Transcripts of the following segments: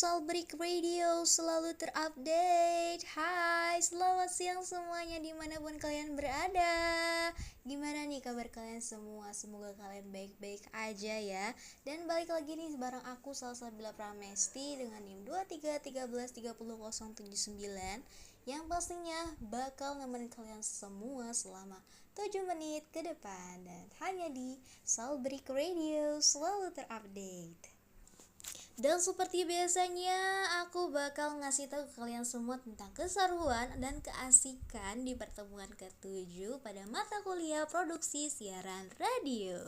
Salbrik Radio selalu terupdate. Hai, selamat siang semuanya dimanapun kalian berada. Gimana nih kabar kalian semua? Semoga kalian baik-baik aja ya. Dan balik lagi nih bareng aku Salsabila Pramesti dengan NIM 23133079 yang pastinya bakal nemenin kalian semua selama 7 menit ke depan. Dan hanya di Salbrik Radio selalu terupdate. Dan seperti biasanya, aku bakal ngasih tahu ke kalian semua tentang keseruan dan keasikan di pertemuan ke-7 pada mata kuliah produksi siaran radio.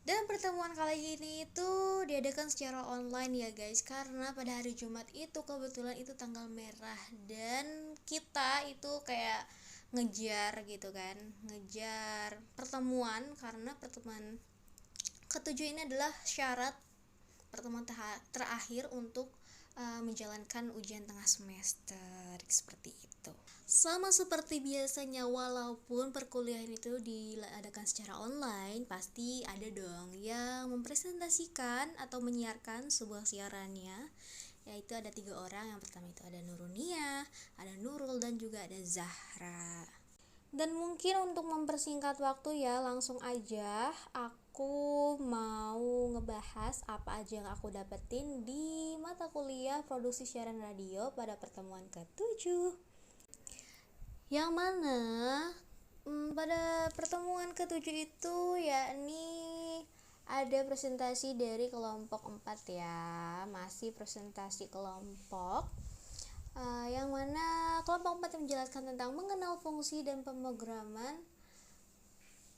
Dan pertemuan kali ini itu diadakan secara online ya guys, karena pada hari Jumat itu kebetulan itu tanggal merah dan kita itu kayak ngejar gitu kan, ngejar pertemuan karena pertemuan ke-7 ini adalah syarat pertemuan terakhir untuk menjalankan ujian tengah semester seperti itu. Sama seperti biasanya, walaupun perkuliahan itu diadakan secara online, pasti ada dong yang mempresentasikan atau menyiarkan sebuah siarannya, yaitu ada 3 orang. Yang pertama itu ada Nurunia, ada Nurul, dan juga ada Zahra. Dan mungkin untuk mempersingkat waktu ya, langsung aja aku mau ngebahas apa aja yang aku dapetin di mata kuliah produksi siaran radio pada pertemuan ke-7. Yang mana pada pertemuan ke-7 itu yakni ada presentasi dari kelompok 4 ya, masih presentasi kelompok. Yang mana kelompok 4 menjelaskan tentang mengenal fungsi dan pemrograman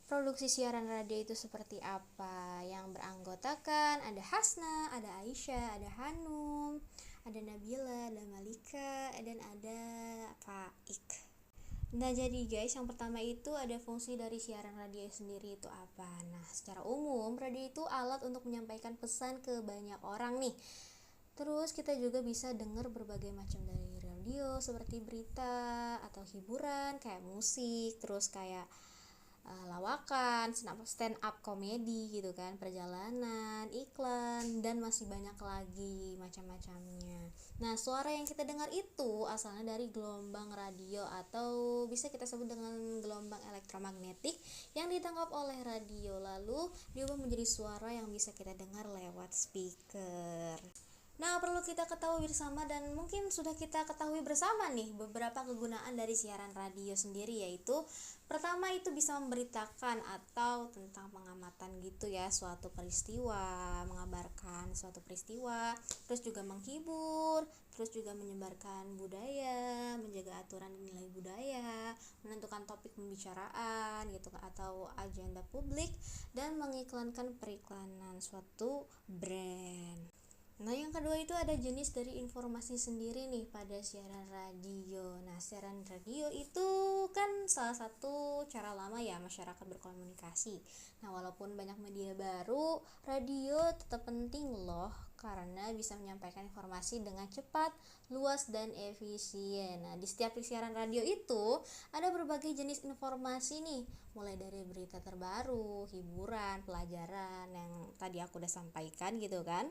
produksi siaran radio itu seperti apa, yang beranggotakan ada Hasna, ada Aisyah, ada Hanum, ada Nabila, ada Malika, dan ada Faik. Nah jadi guys, yang pertama itu ada fungsi dari siaran radio sendiri itu apa. Nah secara umum radio itu alat untuk menyampaikan pesan ke banyak orang nih. Terus kita juga bisa dengar berbagai macam dari radio seperti berita atau hiburan kayak musik, terus kayak lawakan, stand up komedi gitu kan, perjalanan, iklan, dan masih banyak lagi macam-macamnya. Nah, suara yang kita dengar itu asalnya dari gelombang radio atau bisa kita sebut dengan gelombang elektromagnetik yang ditangkap oleh radio lalu diubah menjadi suara yang bisa kita dengar lewat speaker. Nah, perlu kita ketahui bersama dan mungkin sudah kita ketahui bersama nih beberapa kegunaan dari siaran radio sendiri, yaitu pertama itu bisa memberitakan atau tentang pengamatan gitu ya, suatu peristiwa, mengabarkan suatu peristiwa, terus juga menghibur, terus juga menyebarkan budaya, menjaga aturan nilai budaya, menentukan topik pembicaraan gitu atau agenda publik, dan mengiklankan periklanan suatu brand. Nah yang kedua itu ada jenis dari informasi sendiri nih pada siaran radio. Nah siaran radio itu kan salah satu cara lama ya masyarakat berkomunikasi. Nah walaupun banyak media baru, radio tetap penting loh karena bisa menyampaikan informasi dengan cepat, luas, dan efisien. Nah di setiap siaran radio itu ada berbagai jenis informasi nih, mulai dari berita terbaru, hiburan, pelajaran yang tadi aku udah sampaikan gitu kan.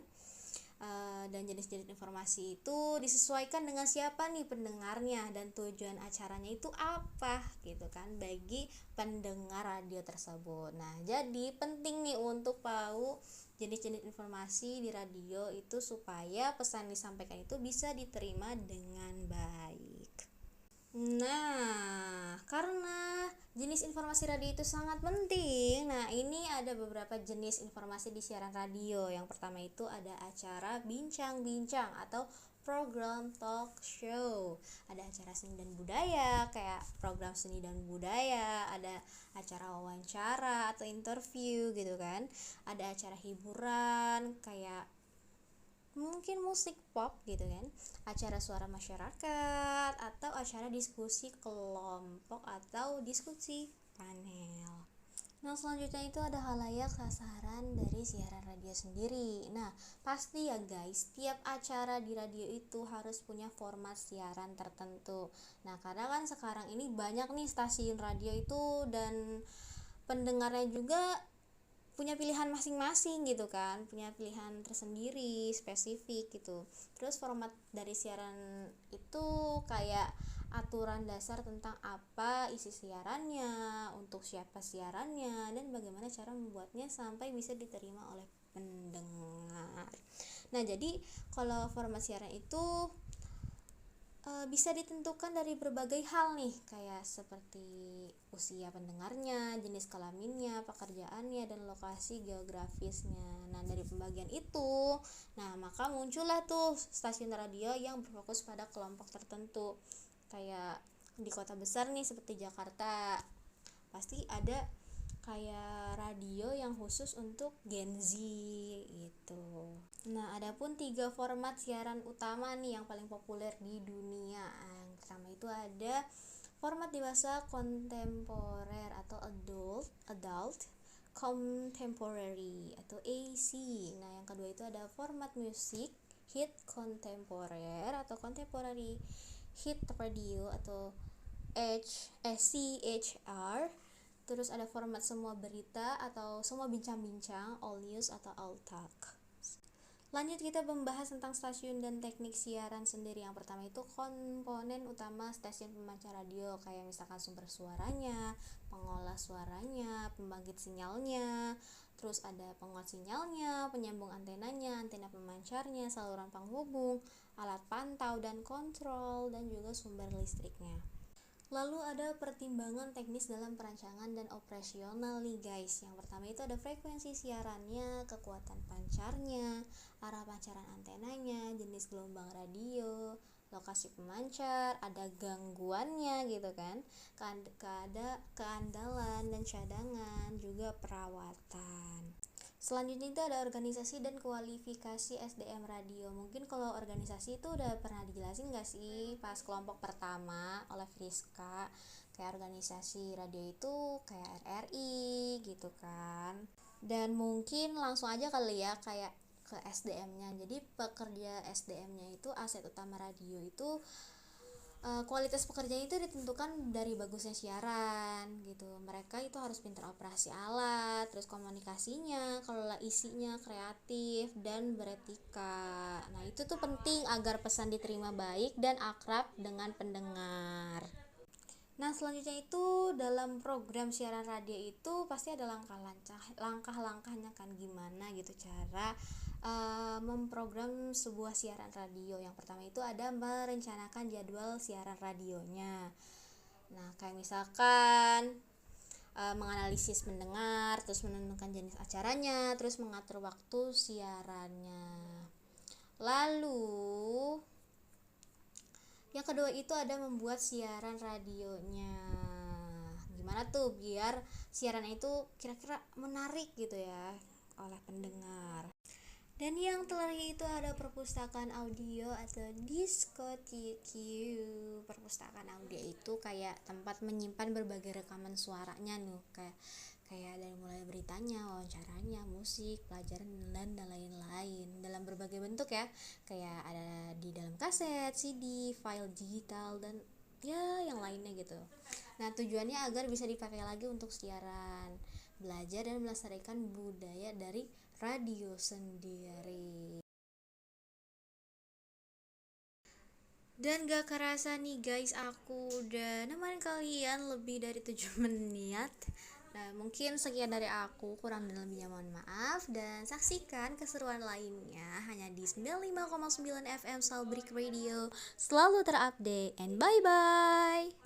Dan jenis-jenis informasi itu disesuaikan dengan siapa nih pendengarnya dan tujuan acaranya itu apa gitu kan bagi pendengar radio tersebut. Nah jadi penting nih untuk tahu jenis-jenis informasi di radio itu supaya pesan disampaikan itu bisa diterima dengan baik. Nah, karena jenis informasi radio itu sangat penting. Nah, ini ada beberapa jenis informasi di siaran radio. Yang pertama itu ada acara bincang-bincang atau program talk show. Ada acara seni dan budaya kayak program seni dan budaya, ada acara wawancara atau interview gitu kan. Ada acara hiburan kayak mungkin musik pop gitu kan, acara suara masyarakat, atau acara diskusi kelompok atau diskusi panel. Nah selanjutnya itu ada halayak sasaran dari siaran radio sendiri. Nah pasti ya guys, tiap acara di radio itu harus punya format siaran tertentu. Nah karena kan sekarang ini banyak nih stasiun radio itu dan pendengarnya juga punya pilihan masing-masing gitu kan, punya pilihan tersendiri spesifik gitu. Terus format dari siaran itu kayak aturan dasar tentang apa isi siarannya, untuk siapa siarannya, dan bagaimana cara membuatnya sampai bisa diterima oleh pendengar. Nah, jadi kalau format siaran itu bisa ditentukan dari berbagai hal nih, kayak seperti usia pendengarnya, jenis kelaminnya, pekerjaannya, dan lokasi geografisnya. Nah, dari pembagian itu, nah maka muncullah tuh stasiun radio yang berfokus pada kelompok tertentu. Kayak di kota besar nih seperti Jakarta, pasti ada kayak radio yang khusus untuk Gen Z gitu. Nah, adapun 3 format siaran utama nih yang paling populer di dunia. Yang pertama itu ada format dewasa kontemporer atau adult contemporary atau AC. Nah, yang kedua itu ada format musik hit kontemporer atau contemporary hit radio atau CHR. Terus ada format semua berita atau semua bincang-bincang, all news atau all talk. Lanjut kita membahas tentang stasiun dan teknik siaran sendiri. Yang pertama itu komponen utama stasiun pemancar radio, kayak misalkan sumber suaranya, pengolah suaranya, pembangkit sinyalnya, terus ada penguat sinyalnya, penyambung antenanya, antena pemancarnya, saluran penghubung, alat pantau dan kontrol, dan juga sumber listriknya. Lalu ada pertimbangan teknis dalam perancangan dan operasional nih guys. Yang pertama itu ada frekuensi siarannya, kekuatan pancarnya, arah pancaran antenanya, jenis gelombang radio, lokasi pemancar, ada gangguannya gitu kan, ada keandalan dan cadangan, juga perawatan. Selanjutnya itu ada organisasi dan kualifikasi SDM radio. Mungkin kalau organisasi itu udah pernah dijelasin gak sih pas kelompok pertama oleh Friska, kayak organisasi radio itu kayak RRI gitu kan. Dan mungkin langsung aja kali ya kayak ke SDM-nya. Jadi pekerja SDM-nya itu aset utama radio itu kualitas pekerjaan itu ditentukan dari bagusnya siaran gitu. Mereka itu harus pintar operasi alat, terus komunikasinya, kelola isinya, kreatif dan beretika. Nah, itu tuh penting agar pesan diterima baik dan akrab dengan pendengar. Nah, selanjutnya itu dalam program siaran radio itu pasti ada langkah-langkahnya kan, gimana gitu cara memprogram sebuah siaran radio. Yang pertama itu ada merencanakan jadwal siaran radionya. Nah, kayak misalkan menganalisis mendengar, terus menentukan jenis acaranya, terus mengatur waktu siarannya. Lalu yang kedua itu ada membuat siaran radionya. Gimana tuh biar siaran itu kira-kira menarik gitu ya oleh pendengar. Dan yang terakhir itu ada perpustakaan audio atau diskotik. Perpustakaan audio itu kayak tempat menyimpan berbagai rekaman suaranya nih, kayak dari mulai beritanya, wawancaranya, musik, pelajaran dan lain-lain dalam berbagai bentuk ya, kayak ada di dalam kaset, CD, file digital, dan ya yang lainnya gitu. Nah, tujuannya agar bisa dipakai lagi untuk siaran, belajar dan melestarikan budaya dari radio sendiri. Dan gak kerasa nih guys, aku udah nemenin kalian lebih dari 7 menit. Nah, mungkin sekian dari aku, kurang dan lebihnya mohon maaf. Dan saksikan keseruan lainnya hanya di 95,9 FM Salbrik Radio. Selalu terupdate and bye-bye.